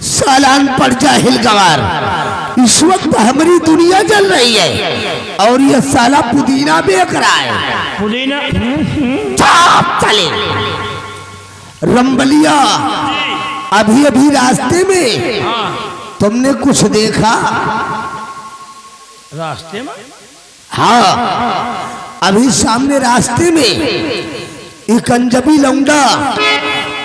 सालान पर जाहिल गवार। इस वक्त हमारी दुनिया जल रही है और ये साला पुदीना बेच रहा है। पुदीना चले रंबलिया, अभी अभी रास्ते में तुमने कुछ देखा? रास्ते में? हाँ, अभी सामने रास्ते में एक अंजबी लौंडा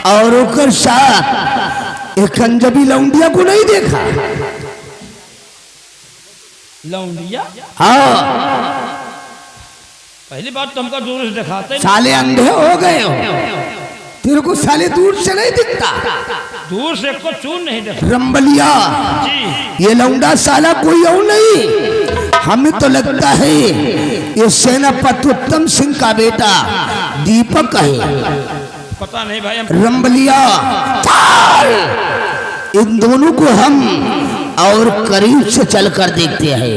और ओकर साथ एक अंजबी लौंडिया को नहीं देखा? लौंडिया? हाँ। पहली बात तुमको दूर से दिखाते साले अंधे हो गए हो, तेरे को साले दूर से नहीं दिखता? दूर से को चून नहीं दिखता। रंबलिया, ये लौंडा साला कोई और नहीं, हमें तो लगता है ये सेनापति उत्तम सिंह का बेटा दीपक है। पता नहीं भाई। रंबलिया, इन दोनों को हम और करीब से चलकर देखते हैं।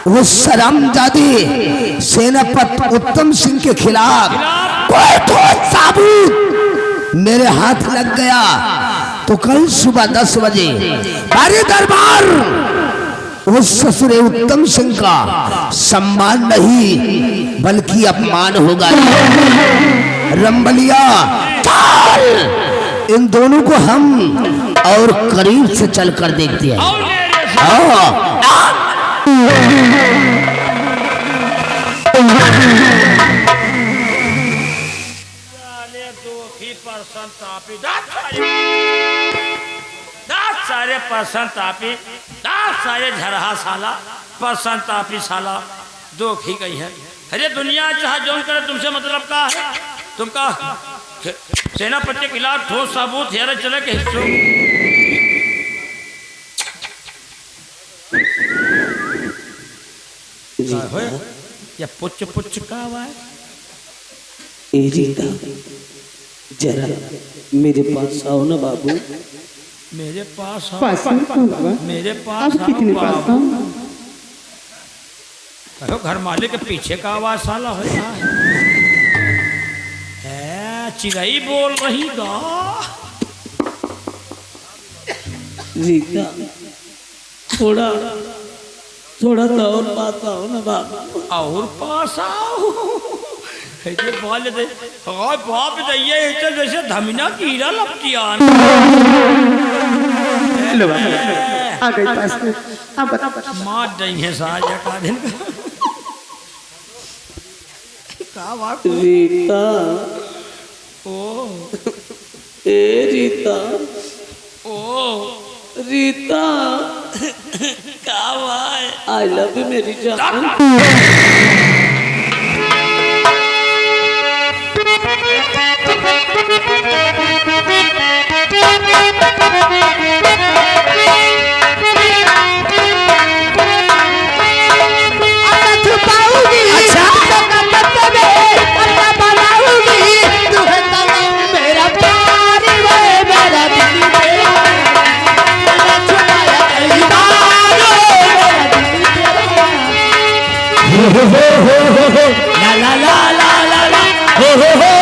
वो शर्मजादे सेनापति उत्तम सिंह के खिलाफ कोई ठोस साबुत मेरे हाथ लग गया तो कल सुबह 10 बजे हमारे दरबार उस ससुरे उत्तम सिंह का सम्मान नहीं बल्कि अपमान होगा। रंबलिया, इन दोनों को हम और करीब से चलकर देखते हैं। सारे पर्सन तापी, सारे झरहा साला पर्सन तापी साला दो ही गई है। अरे दुनिया चाहे जो करे तुमसे मतलब का है? तुमका सेनापति के खिलाफ ठोस सबूत हेरे चले के हिस्सों या पुच्छ पुच्छ का आवाज। जरा मेरे पास आओ ना बाबू। मेरे पास मेरे पास कितने पास कहो घर मालिक के पीछे का आवाज साला हो रहा है। चिड़ई बोल रही गा। रीता, थोड़ा थोड़ा तो और पास आओ ना बाबू। और पास आओ ये बोल दे। और बाप दैया ऐसे जैसे धमिना कीड़ा लपटिया लो आ गई पास में। अब बता मार दई है साजा का दिन का बात। रीता, ओ ए रीता, ओ रीता, का भाई आई लव यू मेरी जान। ला ला ला ला ला ला हो हो हो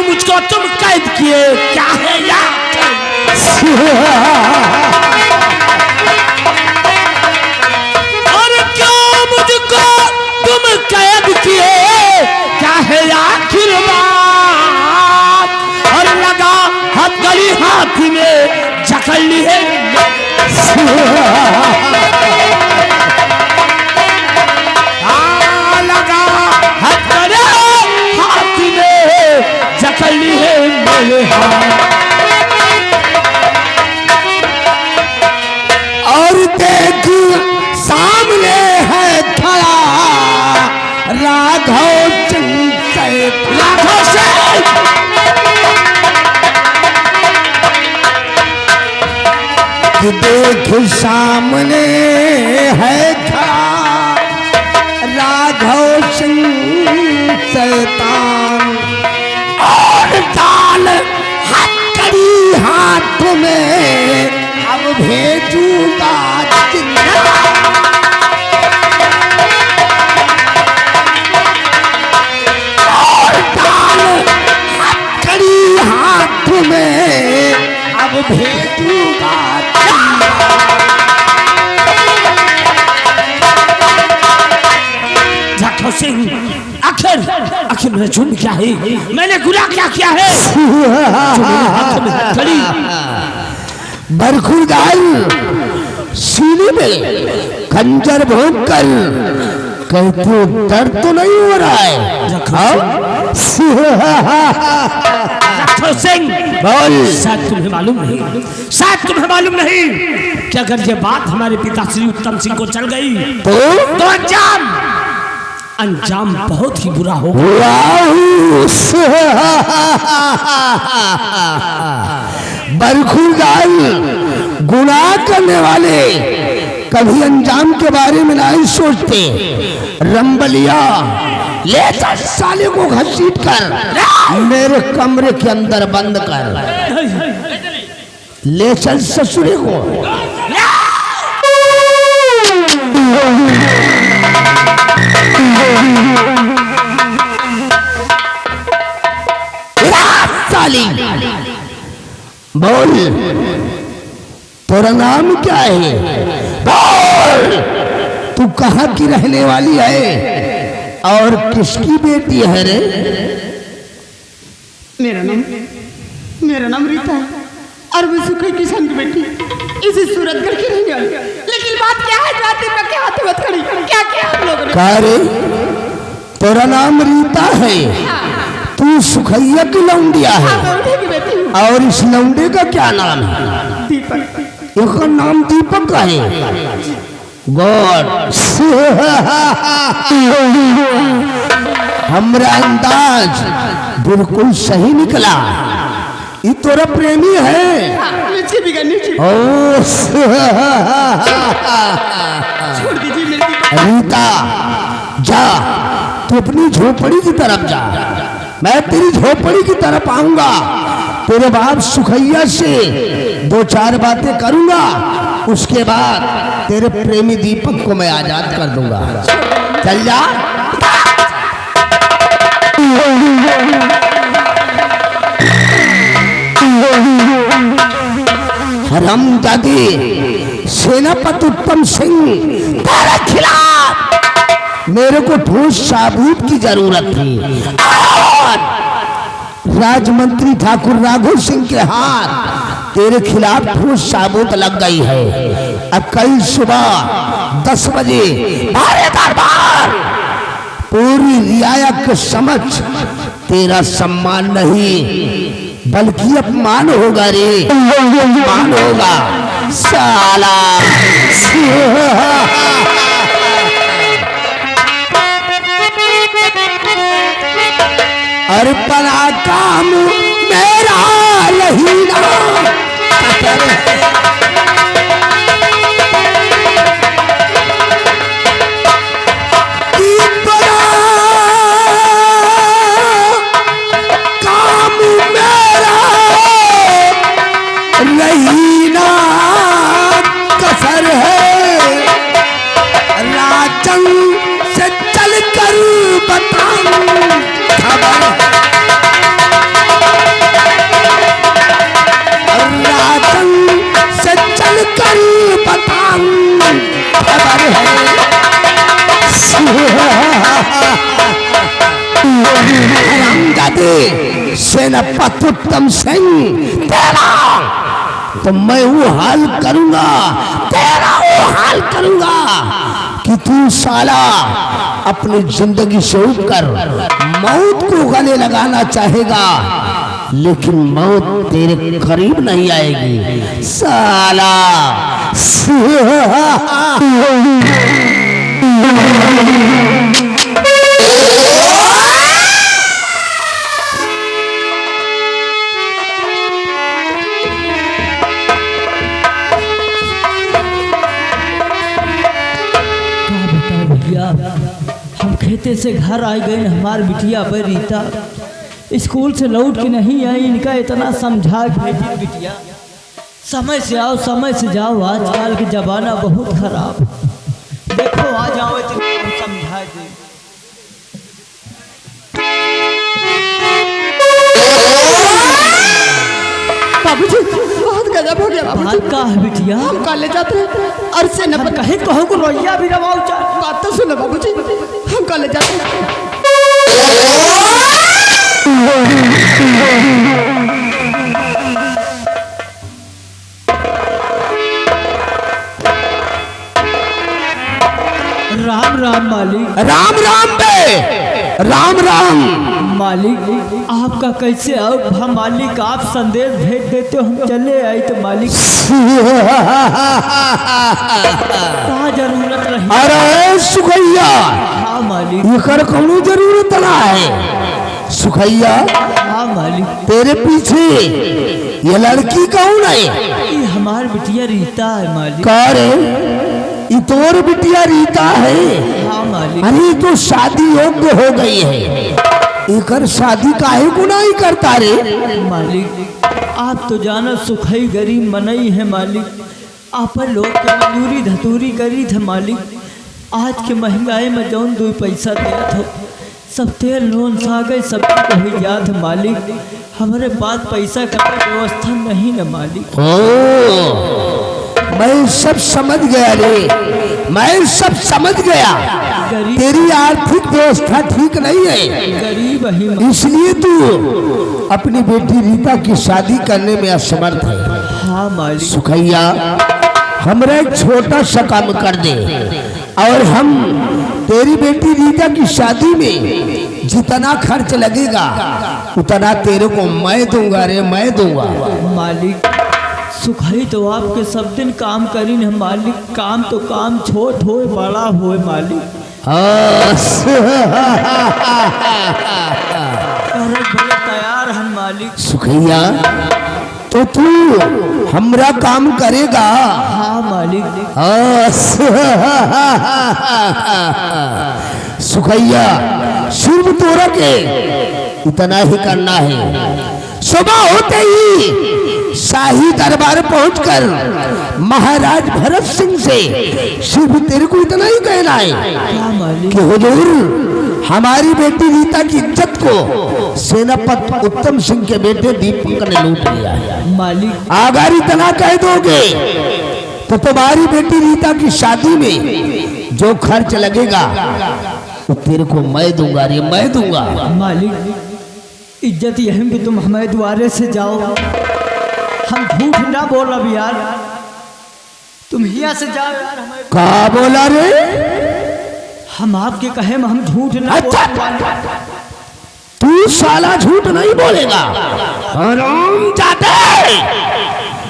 मुझको तुम कैद किए क्या है यार? और क्यों मुझको तुम कैद किए क्या है आखिर बात? और लगा हाथ में जकड़ ली है। लगा हथकड़ी हाथ में जकड़ ली है मेरे हाथ। और देख सामने है खड़ा राघव सिंह से। राघव सिंह देख सामने है खड़ा राघव सिंह शैतान। और डाल हथकड़ी हाथ में अब भेजूंगा जिंदा। और डाल हथकड़ी हाथ में अब भेजूंगा जाखो सिंह। आखिर मेरा जुर्म क्या है? मैंने गुनाह क्या किया है? बरखुरदार सीने में खंजर भोंक कर कहते दर्द तो नहीं हो रहा है? जाखो सिंह बोल। शायद तुम्हें मालूम नहीं कि अगर ये बात हमारे पिता श्री उत्तम सिंह को चल गई तो अंजाम बहुत ही बुरा होगा। बरखुरदार गुनाह करने वाले कभी अंजाम के बारे में नहीं सोचते। रंबलिया ले चल साले को घसीट कर मेरे कमरे के अंदर बंद कर। ले चल ससुरे को। साली बोल तेरा नाम क्या है? बोल तू कहाँ की रहने वाली है और किसकी बेटी है रे? मेरा नाम रीता है और मैं सुखई किसान की बेटी इसी सूरतगढ़ की रहने वाली। लेकिन बात क्या है जाती में क्या हाथी मत खड़ी क्या क्या आप लोगों ने कहा रे? तेरा नाम रीता है, तू सुखैया की लौंडिया है और इस लौंडे का क्या नाम है? दीपक। इसका नाम दीपक का है। गॉड हमरा अंदाज बिल्कुल सही निकला। ये तोरा प्रेमी है। ओ छोड़ दीजिए मेरी रीता, जा तू अपनी झोपड़ी की तरफ जा। मैं तेरी झोपड़ी की तरफ आऊंगा, तेरे बाप सुखैया से दो चार बातें करूंगा, उसके बाद तेरे प्रेमी दीपक को मैं आजाद कर दूंगा। चल जा। हरामजादी सेनापति उत्तम सिंह तेरे खिलाफ मेरे को ठोस सबूत की जरूरत थी और राजमंत्री ठाकुर राघव सिंह के हाथ तेरे खिलाफ ठोस सबूत लग गई है। अब कल सुबह 10 बजे हमारे दरबार पूरी रियायत के समक्ष तेरा सम्मान नहीं बल्कि अपमान होगा रे, अपमान होगा साला। अर्पणा काम मेरा लहीना काम मेरा लहीना कसर है। राजन से चल कर बताऊं खबर सेनापति उत्तम सिंह तेरा तो मैं वो हाल करूंगा, तेरा वो हाल करूंगा कि तू साला अपनी जिंदगी से उठकर मौत को गले लगाना चाहेगा, लेकिन मौत तेरे करीब नहीं आएगी साला। हम खेते से घर आ गए, हमार बिटिया पर रीता स्कूल से लौट के नहीं आई, इनका इतना समझा भेजी बिटिया समय से आओ समय से जाओ, आजकल के जमाना बहुत खराब, देखो आ जाओ हम समझा दे। बाबूजी बहुत गजब हो गया बाबूजी। बात का है बिटिया? हम कॉलेज जाते हैं और सेनापति कहे कहूँ को रोइया भी रवाओ चा। बात तो सुनो बाबूजी, हम कॉलेज जाते हैं। राम राम मालिक। राम राम बे, राम राम मालिक। आपका कैसे आओ? हम मालिक आप संदेश भेज देते हो, हम चले आए तो मालिक कहाँ जरूरत रही? अरे सुखैया, हाँ मालिक। ये कर कौनो जरूरत ना है सुखैया। हाँ मालिक। तेरे पीछे ये लड़की कौन है? ये हमार बिटिया रीता है मालिक। का रे? ये तोर बिटिया रीता है? हाँ मालिक। अरे तो शादी योग्य हो गई है, इकर शादी काहे को नहीं करता रे? मालिक आप तो जाना सुखई गरीब मनई है मालिक, आप लोग के मजूरी धतूरी करी थे मालिक। आज के महंगाई में जौन 2 पैसा देत हो, सब तेल लोन सागे सब हो जात मालिक, हमारे पास पैसा का व्यवस्था नहीं न मालिक। ओ मैं सब समझ गया रे, मैं सब समझ गया। तेरी आर्थिक व्यवस्था ठीक नहीं है, गरीब ही इसलिए तू अपनी बेटी रीता की शादी करने में असमर्थ है। हाँ मालिक। सुखैया हमरा एक छोटा सा काम कर दे और हम तेरी बेटी रीता की शादी में जितना खर्च लगेगा उतना तेरे को मैं दूंगा रे, मैं दूंगा। मालिक सुखई तो आपके सब दिन काम करी न मालिक, काम तो काम छोट हो बड़ा हो मालिक। बड़े तैयार हम मालिक। सुखैया तो तू हमरा काम करेगा? हाँ मालिक। सुखैया सिर्फ तोरा के इतना ही करना है, सुबह होते ही शाही दरबार पहुंचकर महाराज भरत सिंह से सिर्फ तेरे को इतना ही कहना है कि हुजूर हमारी बेटी रीता की इज्जत को सेनापति उत्तम सिंह के बेटे दीपक ने लूट लिया है मालिक। अगर इतना कह दोगे तो तुम्हारी बेटी रीता की शादी में जो खर्च लगेगा वो तेरे को मैं दूंगा रे, मैं दूंगा। मालिक इज्जत यह है कि तुम हमारे द्वारे से जाओ, हम झूठ ना बोल अब यार, तुम यहाँ से जाओ यार। हमें कहा बोला रे? हम आपके कहे में हम झूठ ना अच्छा, बोल। तू साला झूठ नहीं बोलेगा हरामजादे।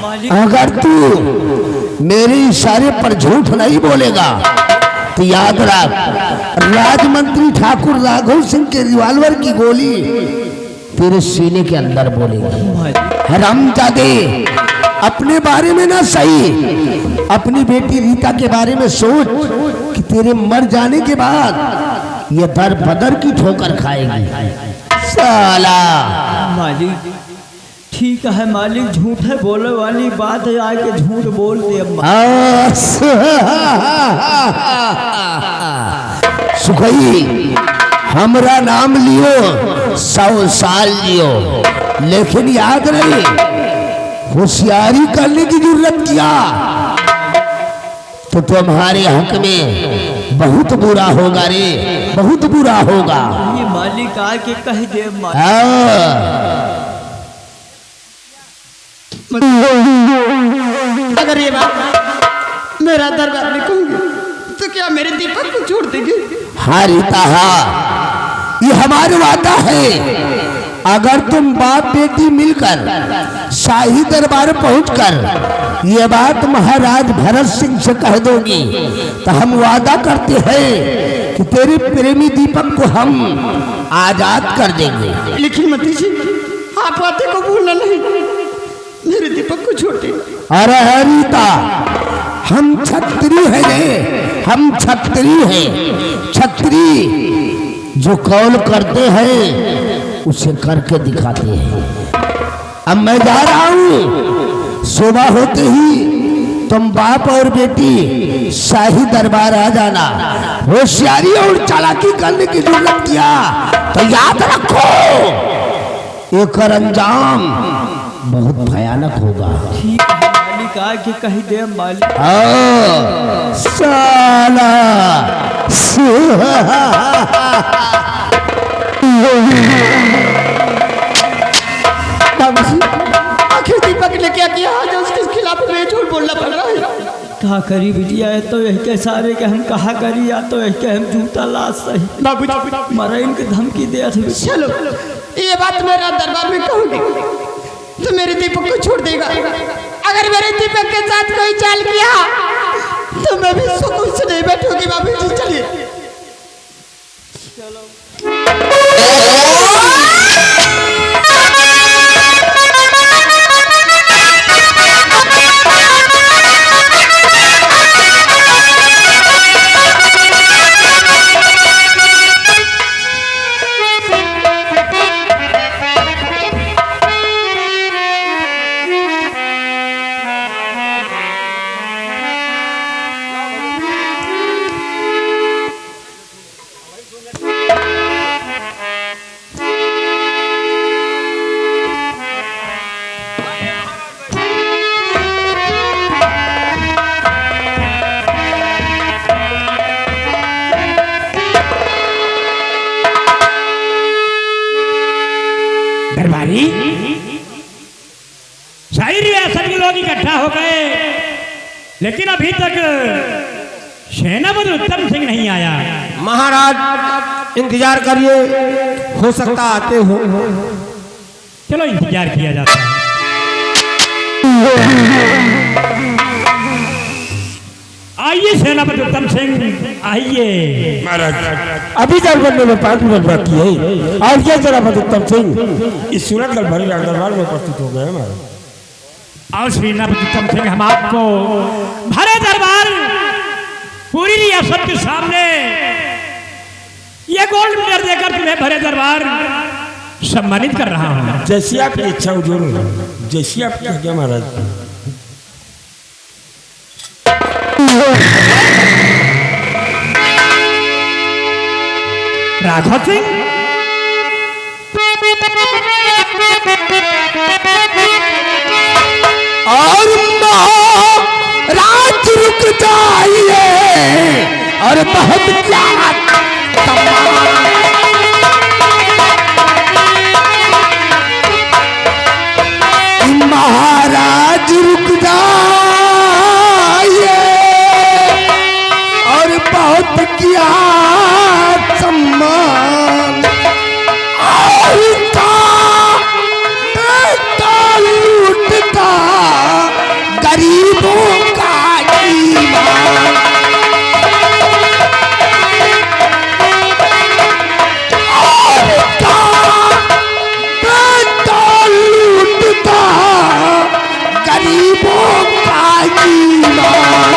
मालिक अगर तू मेरे इशारे पर झूठ नहीं बोलेगा तो याद रख राजमंत्री ठाकुर राघव सिंह के रिवॉल्वर की गोली तेरे सीने के अंदर बोलेगी। हरामजादे अपने बारे में ना सही, अपनी बेटी रीता के बारे में सोच कि तेरे मर जाने के बाद ये दर बदर की ठोकर खाएगी साला। मालिक ठीक है मालिक, झूठे बोले वाली बात है, आके झूठ बोल दे। सुखई हमरा नाम लियो 100 साल जियो, लेकिन याद रहे होशियारी करने की जरूरत किया तो तुम्हारे हक में बहुत बुरा होगा रे, बहुत बुरा होगा। ये मालिक आके कह दे मालिक। अगर ये बात मेरा दरबार में कहूंगी तो क्या मेरे दीपक को छोड़ देंगे? हाँ रीता, हाँ, ये हमारा वादा है। अगर तुम बाप बेटी मिलकर शाही दरबार पहुंचकर ये बात महाराज भरत सिंह से कह दोगी तो हम वादा करते हैं कि तेरे प्रेमी दीपक को हम आजाद कर देंगे। लेकिन मती जी, आप बातें को भूलना नहीं, मेरे दीपक को छोड़ देना। अरे रीता, हम क्षत्रिय हैं रे, हम क्षत्रिय हैं। क्षत्रिय जो कौल करते हैं उसे करके दिखाते हैं। अब मैं जा रहा हूँ, सुबह होते ही तुम बाप और बेटी शाही दरबार आ जाना। होशियारी और चालाकी करने की जरूरत किया तो याद रखो एक अंजाम बहुत भयानक होगा। ठीक है मालिक, आके कही दे मालिक। साला बाबूजी, आखिर दीपक ने क्या किया जो उसके खिलाफ में झूठ बोलना पड़ रहा है? कहा करी बिटिया है तो यही के सारे के हम कहा करी, या तो यही के हम जूता लाश सही बाबूजी, मरा इनके धमकी दे थे। चलो ये बात मेरा दरबार में कहूंगी तो मेरे दीपक को छोड़ देगा। अगर मेरे दीपक के साथ कोई चाल किया तो मैं भी सुकून से नहीं बैठूंगी। बाबूजी चलिए। दरबारी, शाही रियासत के लोग इकट्ठा हो गए, लेकिन अभी तक सेनापति उत्तम सिंह नहीं आया। महाराज इंतजार करिए, हो सकता आते हो। चलो इंतजार किया जाता है। आइए सेनापति उत्तम सिंह, आइए। महाराज अभी दरबार में 5 मिनट बाकी है। आज क्या सेनापति उत्तम सिंह इस सूरत दरबार में उपस्थित हो गए। महाराज और सेनापति उत्तम सिंह, हम आपको भरे दरबार पूरी रियासत के सामने ये गोल्ड मेडल देकर तुम्हें भरे दरबार सम्मानित कर रहा हूँ। जैसी आपकी इच्छा हुजूर, जैसी आपकी आज्ञा महाराज। राघव सिंह, और रात रुक जाइए और बहुत महाराज रुक जाइए और बहुत किया सम्मान लूटता गरीबों का ईमान। लूटता गरीबों का ईमान।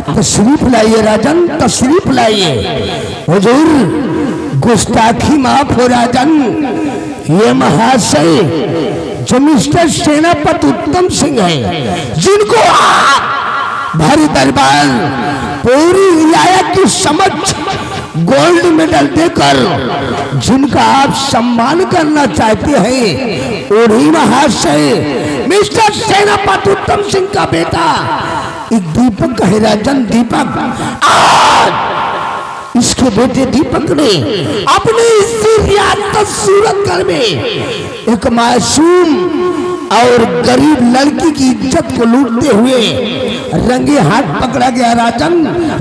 तशरीफ लाइए राजन, तशरीफ लाइए। हुजूर गुस्ताखी माफ हो राजन। ये महाशय जो मिस्टर सेनापति उत्तम सिंह है, जिनको आप भरे दरबार पूरी रियायत की समक्ष गोल्ड मेडल देकर जिनका आप सम्मान करना चाहते हैं, उन्हीं महाशय मिस्टर सेनापति उत्तम सिंह का बेटा एक दीपक है राजन। दीपक आज इसके बेटे दीपक ने अपनी इसी रियासत सूरतगढ़ में एक मासूम और गरीब लड़की की इज्जत को लूटते हुए रंगे हाथ पकड़ा गया राजन,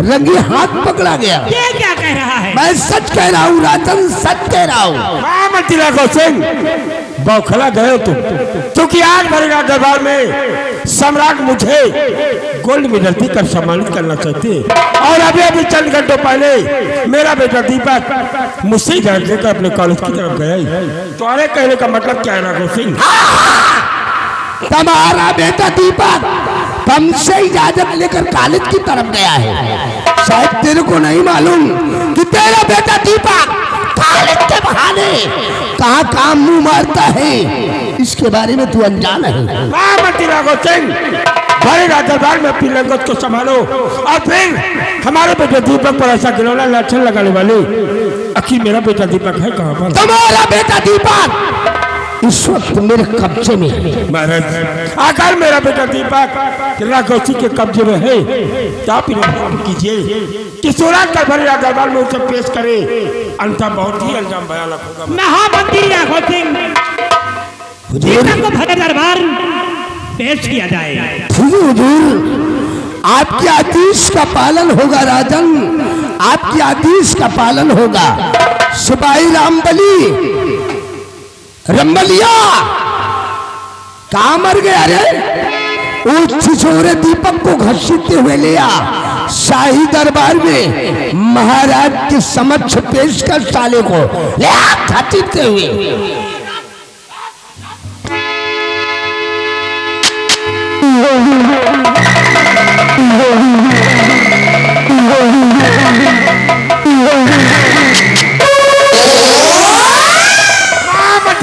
रंगे हाथ पकड़ा गया। ये क्या कह रहा है? मैं सच कह रहा हूँ राजन, सच कह रहा हूँ। सिंह बौखला गए तुम, क्योंकि आज भरेगा दरबार में सम्राट मुझे गोल्ड मेडल देकर सम्मानित करना चाहते हैं। और अभी अभी चंद घंटों पहले मेरा बेटा दीपक मुझसे इजाजत लेकर अपने कॉलेज की तरफ गया। तुम्हारे कहने का मतलब क्या है राघव सिंह? तुम्हारा बेटा दीपक तुमसे इजाजत लेकर कॉलेज की तरफ गया है। शायद तेरे को नहीं मालूम कि तेरा बेटा दीपक कॉलेज के बहाने कहाँ कहाँ मुंह मारता है, इसके बारे में तू अनजान है। राघव सिंह, भरेगा दरबार में अपनी लंगोट को संभालो और फिर हमारे बेटे दीपक पर ऐसा गिलौना लाछन लगाने वाले आखिर मेरा बेटा दीपक है कहाँ पर? तुम्हारा बेटा दीपक इस वक्त मेरे कब्जे में। महाराज, अगर मेरा बेटा दीपक राघव सिंह के कब्जे में है तो आप इन्हें कीजिए कि सूरत का भरेगा दरबार में उसे पेश करे, अन्यथा बहुत ही अंजाम भयानक होगा। महामंत्री राघव सिंह, दीपक को भरे दरबार पेश किया जाए। ठीक है हुजूर, आपके आदेश का पालन होगा राजन, आपके आदेश का पालन होगा। सिपाही रामबली रंबलिया कहाँ मर गया रे? उस छिछोरे दीपक को घसीटते हुए ले आ शाही दरबार में महाराज के समक्ष पेश कर साले को ले आ घसीटते हुए।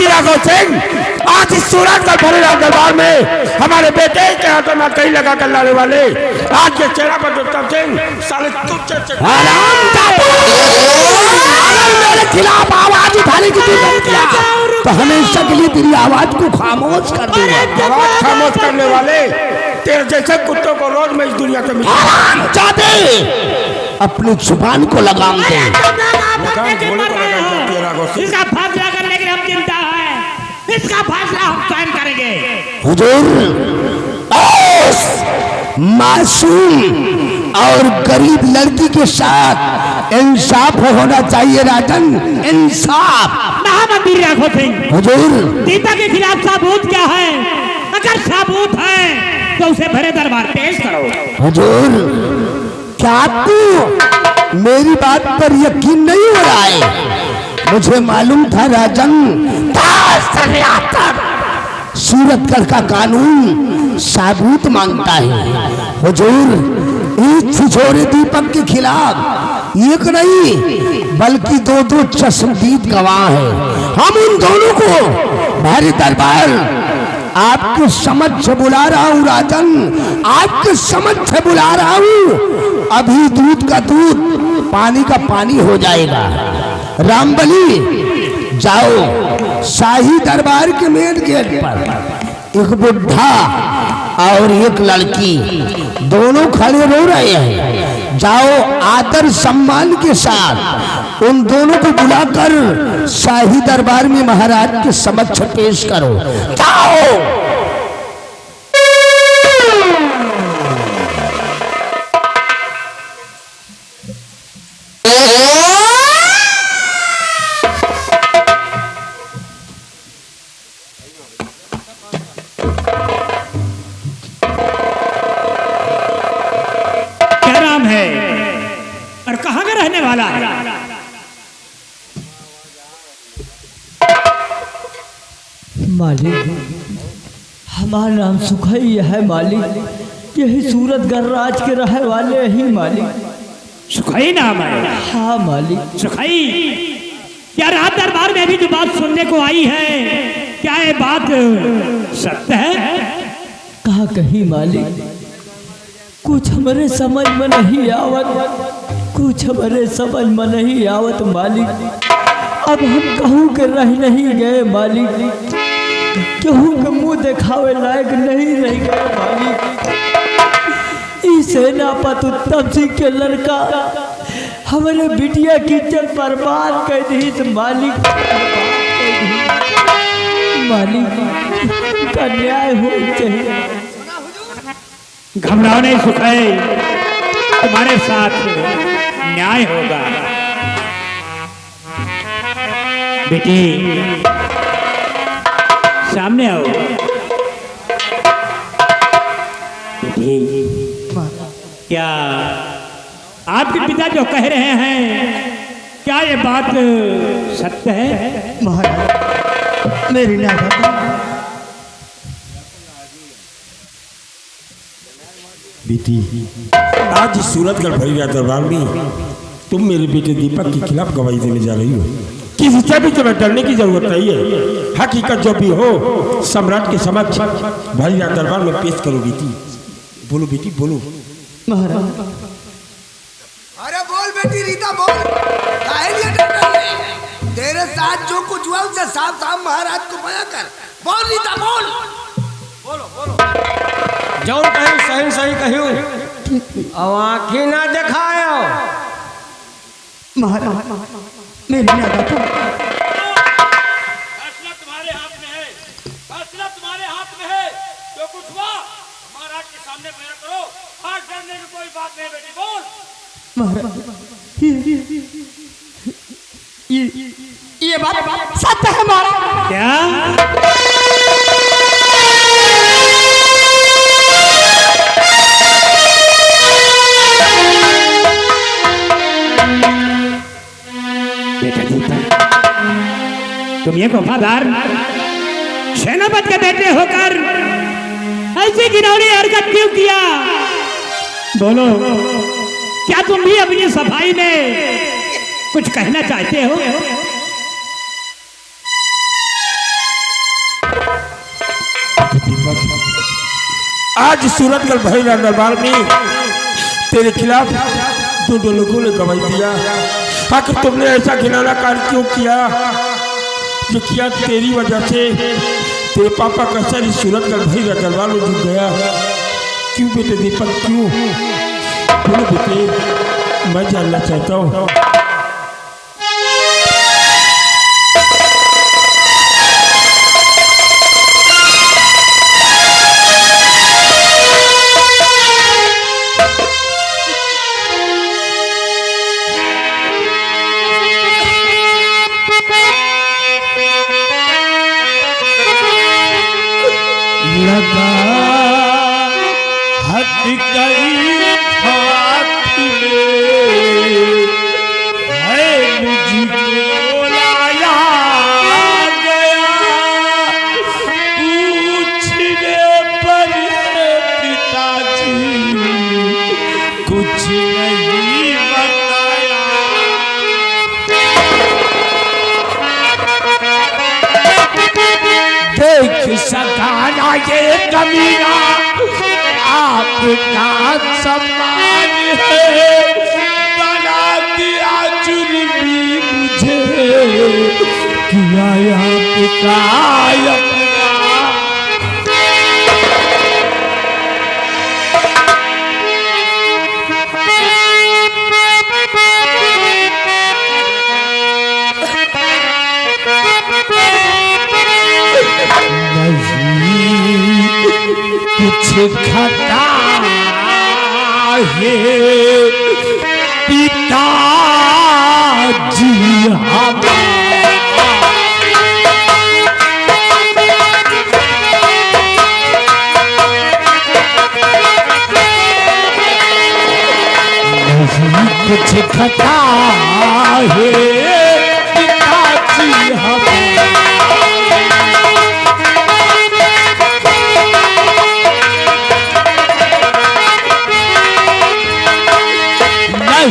राघव सिंह, आज इस सूरत का भरेगा दरबार में हमारे बेटे के हाथों में कई लगा कर लाने वाले आज के सेनापति उत्तम सिंह साले तुझसे मेरे खिलाफ आवाज उठाने की कोशिश किया तो हमेशा के लिए तेरी आवाज को खामोश कर दूंगा। आवाज खामोश करने वाले तेरे जैसे कुत्तों को रोज में इस दुनिया से चाहते अपनी जुबान को लगाम दे। इसका फैसला करने के लिए हम चिंता है, इसका फैसला हम स्वयं करेंगे। हुजूर, मासूम और गरीब लड़की के साथ इंसाफ होना चाहिए राजन, इंसाफ। महामंत्री राघव सिंह, हुजूर, दीपक के खिलाफ सबूत क्या है? अगर सबूत है तो उसे भरे दरबार पेश करो। हुजूर, क्या आपको मेरी बात पर यकीन नहीं हो रहा है? मुझे मालूम था राजन, सूरतगढ़ का कानून सबूत मांगता है। हुजूर, इस छिछोरे दीपक के खिलाफ एक नहीं बल्कि दो चश्मदीद गवाह हैं। हम उन दोनों को भारी दरबार आपके समक्ष बुला रहा हूँ राजन, आपके समक्ष बुला रहा हूँ। अभी दूध का दूध पानी का पानी हो जाएगा। रामबली, जाओ शाही दरबार के मेन गेट पर एक बुढ़ा और एक लड़की दोनों खड़े रो रहे हैं। जाओ आदर सम्मान के साथ उन दोनों को बुलाकर शाही दरबार में महाराज के समक्ष पेश करो। जाओ। और कहाँ का रहने वाला है? मालिक, हमारा नाम सुखई है मालिक। यही सूरत गर्राज के रहे वाले ही मालिक। सुखाई नाम है। हाँ मालिक। सुखाई, क्या रात दरबार में भी जो बात सुनने को आई है, क्या ये बात सत्य है? कहा कहीं मालिक, कुछ हमारे समझ में नहीं आवत, कुछ हमारे समझ में नहीं आवत मालिक। अब हम कहूँ के रह नहीं गए मालिक, कहूँ के मुँह दिखावे लायक नहीं रह गए मालिक। इस सेनापति उत्तम सिंह के लड़का हमारे बिटिया की इज्जत बर्बाद कर दी तो मालिक, मालिक का न्याय हो चाहिए। घबराओ नहीं सुखाई, तुम्हारे साथ न्याय होगा। बेटी सामने आओ। बेटी, क्या आपके पिता जो कह रहे हैं, क्या ये बात सत्य है? महाराज मेरी नादा बेटी, आज इस सूरतगढ़ भैया दरबार में तुम मेरे बेटे दीपक के खिलाफ गवाही देने जा रही हो। किसी से भी तुम्हें डरने की जरूरत नहीं है। हकीकत जो भी हो सम्राट के समक्ष भैया दरबार में पेश करो बेटी। बोलो बेटी बोलो। महाराज अरे बोल बेटी रीता बोल, काहे लिए डर रही है? तेरे साथ जो कुछ हुआ उसे साफ साफ महाराज को बयां कर। बोल रीता बोल। बोलो बोलो। जौन कहीं सही सही कहूँ, अब आँखें ना दिखायो। महाराज मेरी नादा फैसला तुम्हारे हाथ में है, फैसला तुम्हारे हाथ में है। जो कुछ हुआ महाराज के सामने बयां करो। आज डरने की कोई बात नहीं बेटी, बोल। महाराज ये बात सत्य है महाराज। क्या बेटा दीपक, तुम ये वफादार सेनापति के बेटे होकर ऐसी घिनौनी हरकत क्यों किया? बोलो, क्या तुम भी अपनी सफाई में कुछ कहना चाहते हो? आज सूरतगढ़ भैया दरबार में तेरे खिलाफ दो लोगों ने गवाही दिया। आखिर तुमने ऐसा घिनौना कार्य क्यों किया? जो किया तेरी वजह से तेरे पापा का सर इस सूरतगढ़ भैया दरबार में झुक गया। क्यों बेटे दीपक क्यों? बोलो बेटे, मैं जानना चाहता हूँ। सगाना ये कमीना आपका सम्मान है, बना दिया जुर्मी मुझे, किया आपका अपना। कुछ खता है पिता जी हमारा, कुछ खता है पिता जी हमारा।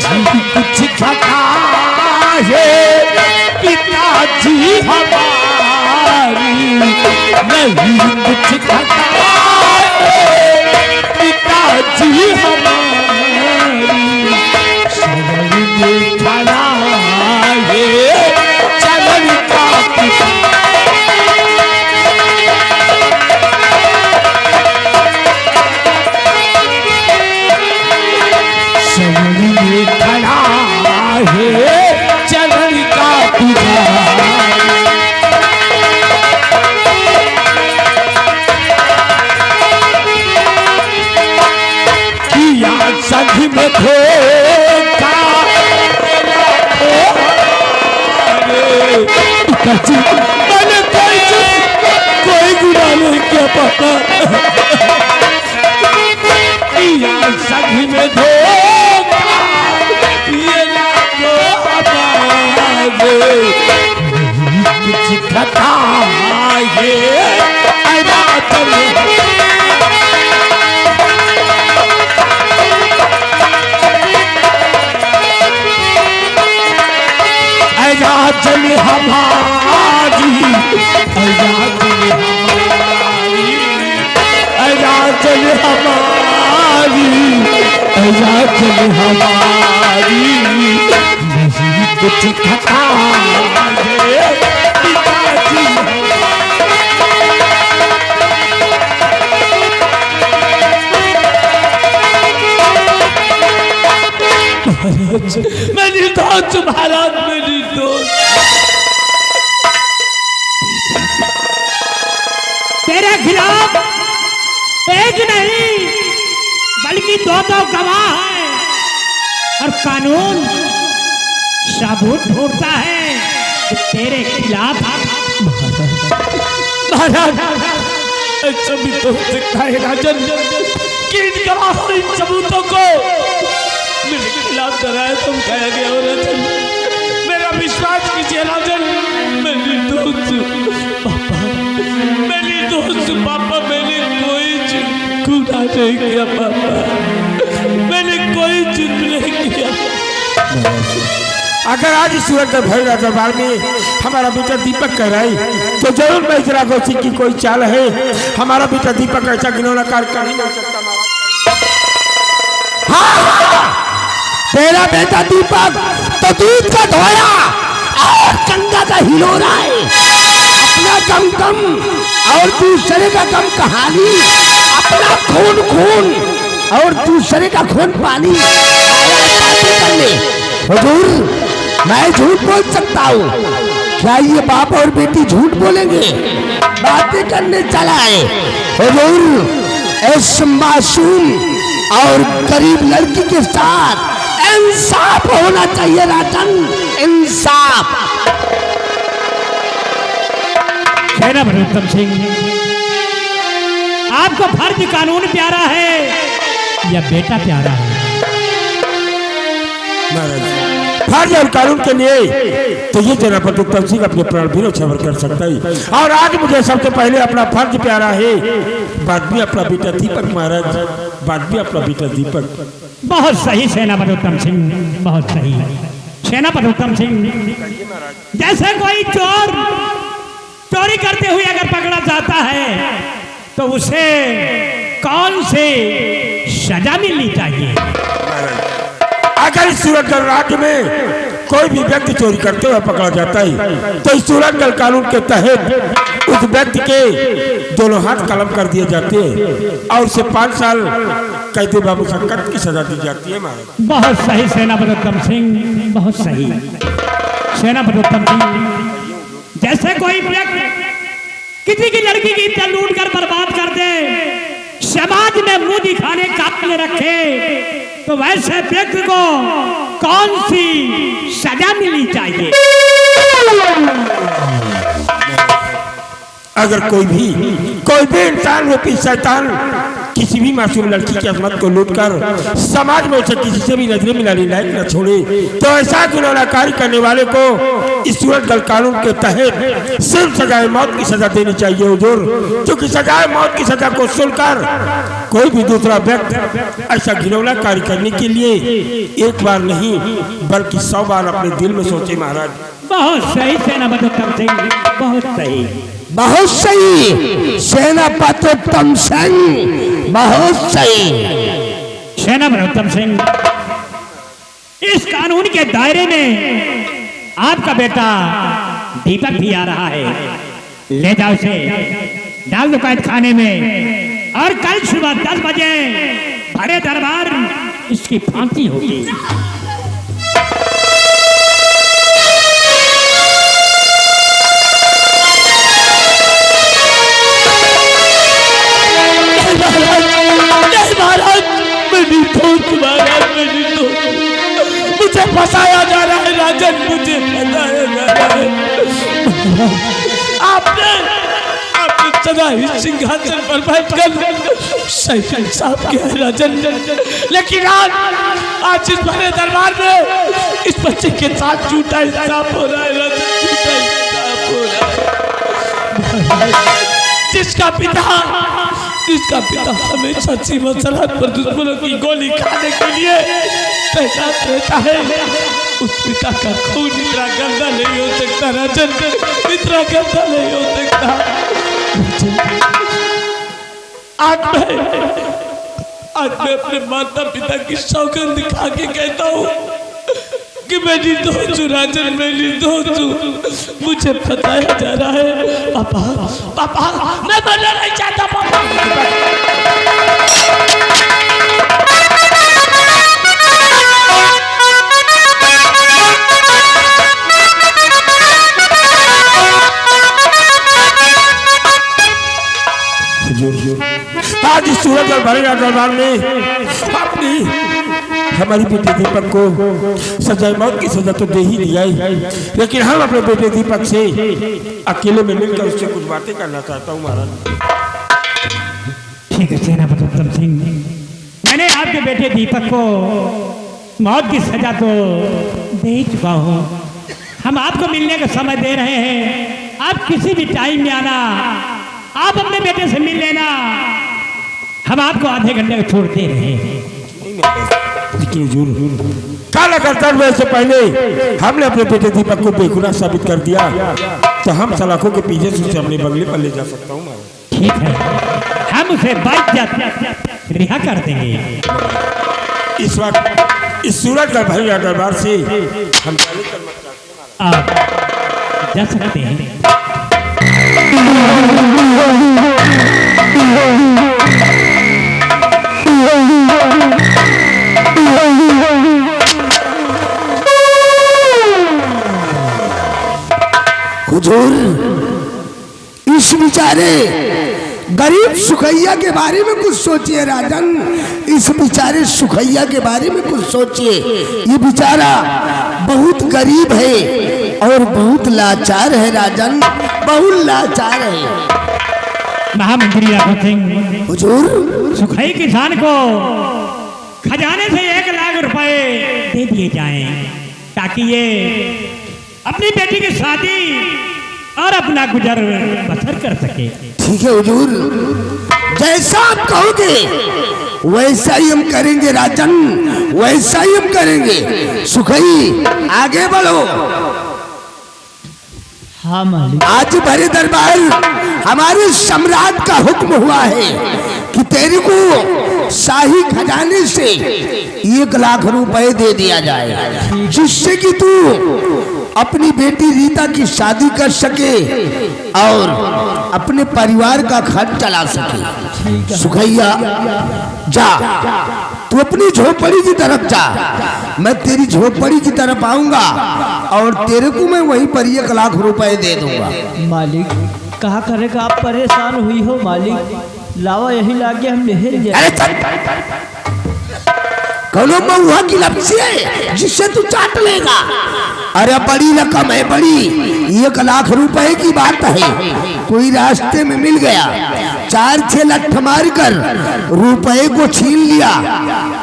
नहीं कुछ खता है पिताजी हमारी, नहीं कुछ खता है पिताजी हमारी, सवर में खड़ा है चलन का पिता। खड़ा है चरण का पिता, किया संग में धोखा मैंने कोई गुनाह नहीं किया पापा, किया संग में धोखा कुछ खता है अजाचल हमारी, अजाचल हमारी, अजाचल हमारी, नहीं कुछ खता है पिताजी। मैं निर्दोष महाराज, मैं निर्दोष। तेरे खिलाफ एक नहीं बल्कि दो गवाह है और कानून सबूत ढूंढता है कि तेरे खिलाफ। महाराज ऐसा भी तो हो सकता है राजन कि इन गवाहों इन सबूतों को मेरे खिलाफ डराया धमकाया गया हो राजन, मेरा विश्वास कीजिए राजन, मैं निर्दोष हूँ पापा, मैं निर्दोष हूँ पापा, मैंने कोई गुनाह नहीं किया पापा, मैंने कोई जुर्म नहीं किया। अगर आज इस सूरत के भैरव दरबार में हमारा बेटा दीपक कह रहा है तो जरूर मैं इतना गोसी की कोई चाल है, हमारा बेटा दीपक ऐसा घिनौना कार्य कर नहीं सकता। तेरा बेटा दीपक तो दूध का धोया और गंगा का हिलोरा है, अपना दम दम और दूसरे का दम कहानी, अपना खून खून और दूसरे का खून पानी। हुजूर मैं झूठ बोल सकता हूँ, क्या ये बाप और बेटी झूठ बोलेंगे? बातें करने चला है हुजूर, इस मासूम और गरीब लड़की के साथ इंसाफ होना चाहिए राजन, इंसाफ। सेना उत्तम सिंह, आपको फर्ज कानून प्यारा है या बेटा प्यारा है? फर्ज और कानून के लिए तो ये जनाब उत्तम सिंह अपने प्राण भी न्यौछावर कर सकता है, और आज मुझे सबसे पहले अपना फर्ज प्यारा है, बाद में अपना बेटा दीपक महाराज, बाद में अपना बेटा दीपक। बहुत सही सेनापति उत्तम सिंह, बहुत सही सेनापति उत्तम सिंह। जैसे कोई चोर चोरी करते हुए अगर पकड़ा जाता है तो उसे कौन से सजा मिलनी चाहिए? अगर इस सूरतगढ़ राज्य में कोई भी व्यक्ति चोरी करते हुए पकड़ा जाता है तो इस सूरतगढ़ कानून के तहत उस व्यक्ति के दोनों हाथ कलम कर दिए जाते हैं और उसे 5 साल कैद बामुशक्कत की सजा दी जाती है। महाराज बहुत सही सेनापति उत्तम सिंह, बहुत सही सेनापति उत्तम सिंह। जैसे कोई व्यक्ति किसी की लड़की की इज्जत लूट कर बर्बाद कर दे, समाज में मुंह दिखाने काबिल रखे, तो वैसे व्यक्ति को कौन सी सजा मिलनी चाहिए? अगर कोई भी इंसान रूपी शैतान किसी भी मासूम लड़की की अजमत को लूटकर समाज में उसे किसी से भी नजरें मिलाने लायक न छोड़े, तो ऐसा घिनौना कार्य करने वाले को इस सूरत गल कानून के तहत सिर्फ सजाए मौत की सजा देनी चाहिए हुजूर, क्योंकि सजाए मौत की सजा को सुनकर कोई भी दूसरा व्यक्ति ऐसा घिनौना कार्य करने के लिए एक बार नहीं बल्कि 100 बार अपने दिल में सोचे महाराज। बहुत सही सेनापति उत्तम सिंह, बहुत सही, बहुत सही सेनापति उत्तम सिंह, बहुत सही। सेनापति उत्तम सिंह, इस कानून के दायरे में आपका बेटा दीपक भी आ रहा है। ले जाओ उसे, डाल दो कैद खाने में, और कल सुबह 10 बजे बड़े दरबार इसकी फांसी होगी। मुझे फंसाया जा रहा है राजन, मुझे फंसाया जा रहा है। आपने सदा ही सिंहासन पर बैठकर सही इंसाफ किया है राजन, लेकिन आज इस बड़े दरबार में इस बच्चे के साथ झूठा इंसाफ हो रहा है राजन, झूठा इंसाफ हो रहा है। जिसका पिता हमेशा सीमा सरहद पर दुश्मनों की गोली खाने के लिए तैनात रहता है, उस पिता का खून इतना गंदा नहीं हो सकता राजन, इतना गंदा नहीं हो सकता। आज मैं अपने माता पिता की सौगंध खा के कहता हूँ कि मैं निर्दोष हूँ राजन, मैं निर्दोष हूँ। मुझे बताया जा रहा है पापा मैं मरना नहीं चाहता पापा। आज इस सूरत और भरेगा दरबार में आपने हमारी बेटे दीपक को सजाए मौत की सजा तो दे ही दिया है, लेकिन हम अपने बेटे दीपक से अकेले में मिलकर उससे कुछ बातें करना चाहता हूँ महाराज। ठीक है सेनापति उत्तम सिंह, मैंने आपके बेटे दीपक को मौत की सजा तो दे ही चुका हूँ। हम आपको मिलने का समय दे रहे हैं, आप किसी भी टाइम में आना, आप अपने बेटे से मिल लेना। हम आपको आधे घंटे का छोड़ दे रहे हैं। काला करतव्य से पहले हमने अपने बेटे दीपक को बेगुनाह साबित कर दिया, तो हम सलाखों के पीछे से उसे अपने बंगले पर ले जा सकता हूँ। ठीक है, हम उसे बाइज्जत रिहा कर देंगे। इस वक्त इस सूरत का भैया दरबार से हम आप जा सकते हैं। हुजूर, इस बेचारे गरीब सुखैया के बारे में कुछ सोचिए राजन, इस बेचारे सुखैया के बारे में कुछ सोचिए। ये बेचारा बहुत गरीब है और बहुत लाचार है राजन, बहुत लाचार है। महामंत्री राघव सिंह, हुजूर, सुखई किसान को खजाने से 1 लाख रुपए दे दिए जाएं, ताकि ये अपनी बेटी की शादी और अपना गुजर बसर कर सके। ठीक है हुजूर, जैसा आप कहोगे वैसा ही हम करेंगे राजन, वैसा ही हम करेंगे। सुखई आगे बढ़ो। हाँ मालिक। आज भरे दरबार हमारे सम्राट का हुक्म हुआ है कि तेरे को शाही खजाने से 1 लाख रुपए दे दिया जाए, जिससे कि तू अपनी बेटी रीता की शादी कर सके और अपने परिवार का खर्च चला सके। सुखैया जा, तू अपनी झोपड़ी की तरफ जा, मैं तेरी झोपड़ी की तरफ आऊंगा और तेरे को मैं वहीं पर 1 लाख रुपए दे दूंगा। मालिक कहा करेगा, आप परेशान हुई हो मालिक, लावा यही लाके हम ले जाए। कौनो महुआ की लपसी है जिससे तू चाट लेगा। अरे बड़ी रकम है, बड़ी 1 लाख रुपए की बात है। कोई रास्ते में मिल गया, 4-6 लठ मार कर रुपए को छीन लिया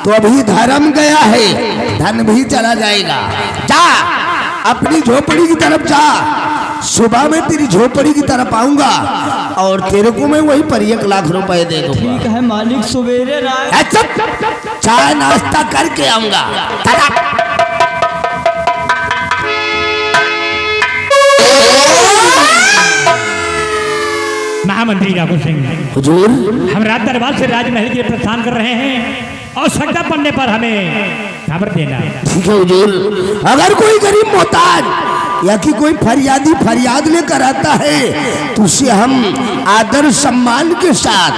तो अभी धर्म गया है, धन भी चला जाएगा। जा अपनी झोपड़ी की तरफ जा, सुबह में तेरी झोपड़ी की तरफ आऊंगा और तेरे को मैं वहीं पर 1 लाख रुपए दे दूंगा। ठीक है मालिक, सवेरे राय चाय नाश्ता करके आऊंगा। महामंत्री राघव सिंह, हुजूर, हम राज दरबार से राजमहल के लिए प्रस्थान कर रहे हैं और सट्टा पड़ने पर हमें खबर देना। ठीक है हुजूर। अगर कोई गरीब मोहताज या कि कोई फरियादी फरियाद लेकर आता है तो उसे हम आदर सम्मान के साथ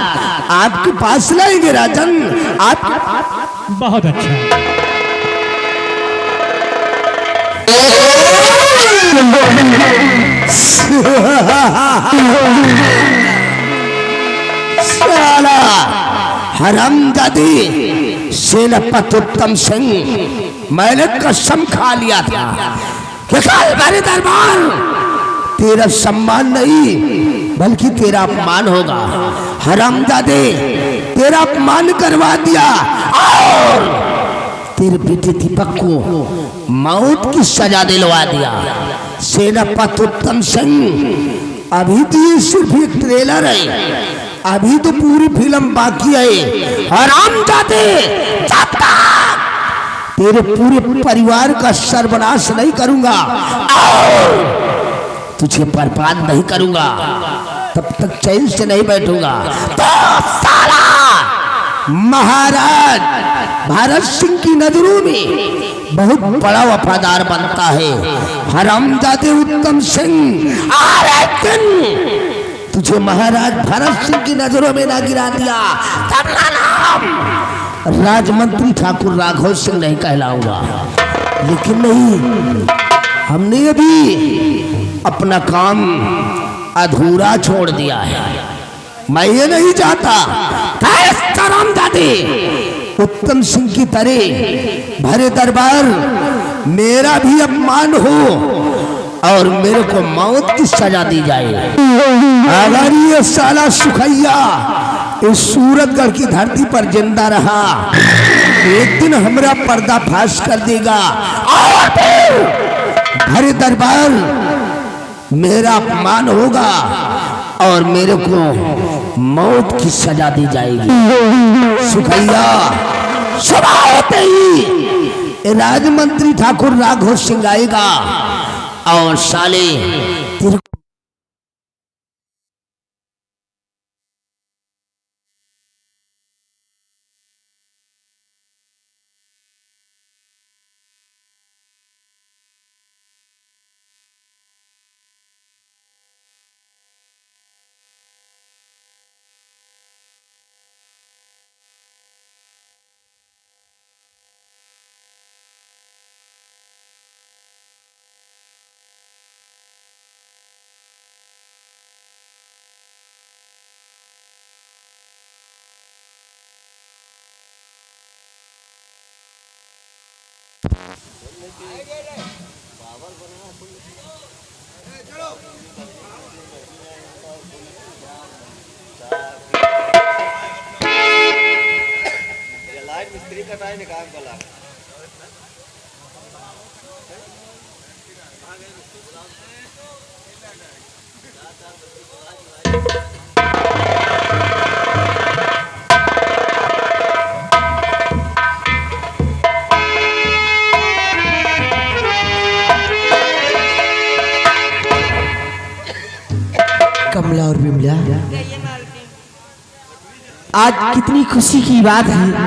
आपके पास लाएंगे राजन। आप बहुत अच्छा। साला हरामजादी सेनापति उत्तम सिंह, मैंने कसम खा लिया था कि कल मेरे दरबार तेरा सम्मान नहीं बल्कि तेरा अपमान होगा। हरामजादे, तेरा अपमान करवा दिया और तेरे बेटे दीपक को मौत की सजा दिलवा दिया। सेनापति उत्तम सिंह, अभी तो ये सिर्फ एक ट्रेलर है, अभी तो पूरी फिल्म बाकी है। हरामजादे, जब तक तेरे पूरे परिवार का सर्वनाश नहीं करूंगा और तुझे बर्बाद नहीं करूंगा तब तक चैन से नहीं बैठूंगा। तो साला महाराज भरत सिंह की नजरों में बहुत बड़ा वफादार बनता है। हरामजादे उत्तम सिंह, अरे दिन तुझे महाराज भरत सिंह की नजरों में ना गिरा दिया तब ना नाम राजमंत्री ठाकुर राघव सिंह नहीं कहलाऊंगा। लेकिन नहीं, हमने अभी अपना काम अधूरा छोड़ दिया है। मैं ये नहीं चाहता हरामजादे उत्तम सिंह की तरह भरे दरबार मेरा भी अपमान हो और मेरे को मौत की सजा दी जाए। अगर ये साला सुखैया इस सूरतगढ़ की धरती पर जिंदा रहा, एक दिन हमारा पर्दाफाश कर देगा और भरे दरबार मेरा अपमान होगा और मेरे को मौत की सजा दी जाएगी। सुखैया, सुबह होते ही राजमंत्री ठाकुर राघव सिंह आएगा और साले तेरे कमला और बिमला, आज कितनी खुशी की बात है।